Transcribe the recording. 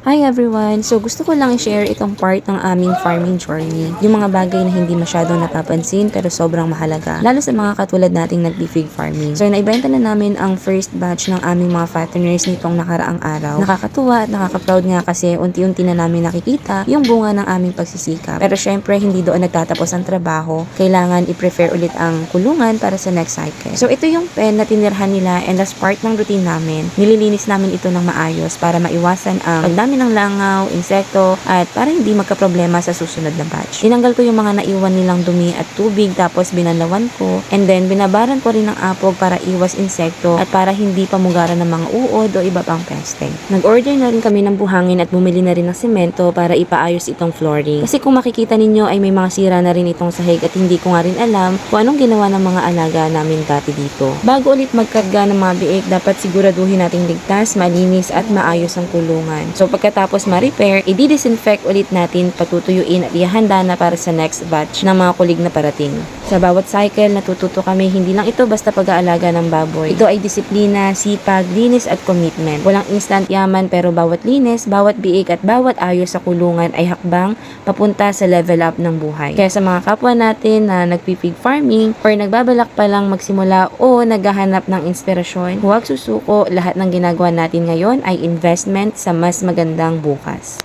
Hi everyone! So gusto ko lang i-share itong part ng aming farming journey. Yung mga bagay na hindi masyadong napapansin pero sobrang mahalaga. Lalo sa mga katulad nating nagbi-pig farming. So naibenta na namin ang first batch ng aming mga fatteners nitong nakaraang araw. Nakakatuwa at nakaka-proud nga kasi unti-unti na namin nakikita yung bunga ng aming pagsisikap. Pero syempre hindi doon nagtatapos ang trabaho. Kailangan i-prefer ulit ang kulungan para sa next cycle. So ito yung pen na tinirhan nila and as part ng routine namin, nililinis namin ito ng maayos para maiwasan ang pagdami ng langaw, insekto, at para hindi magka-problema sa susunod na batch. Tinanggal ko yung mga naiwan nilang dumi at tubig tapos binalawan ko and then binabaran ko rin ng apog para iwas insekto at para hindi pamugaran ng mga uod o iba pang peste. Nag-order na rin kami ng buhangin at bumili na rin ng semento para ipaayos itong flooring. Kasi kung makikita ninyo ay may mga sira na rin itong sahig at hindi ko nga rin alam kung anong ginawa ng mga alaga namin dati dito. Bago ulit magkarga ng mga biik, dapat siguraduhin nating ligtas, malinis at maayos ang kulungan. So pagkatapos ma-repair, i-disinfect ulit natin, patutuyuin at ihanda na para sa next batch ng mga kulig na parating. Sa bawat cycle, natututo kami hindi lang ito basta pag-aalaga ng baboy. Ito ay disiplina, sipag, linis at commitment. Walang instant yaman pero bawat linis, bawat biik at bawat ayos sa kulungan ay hakbang papunta sa level up ng buhay. Kaya sa mga kapwa natin na nagpipig farming or nagbabalak pa lang magsimula o naghahanap ng inspirasyon, huwag susuko, lahat ng ginagawa natin ngayon ay investment sa mas magandang bukas.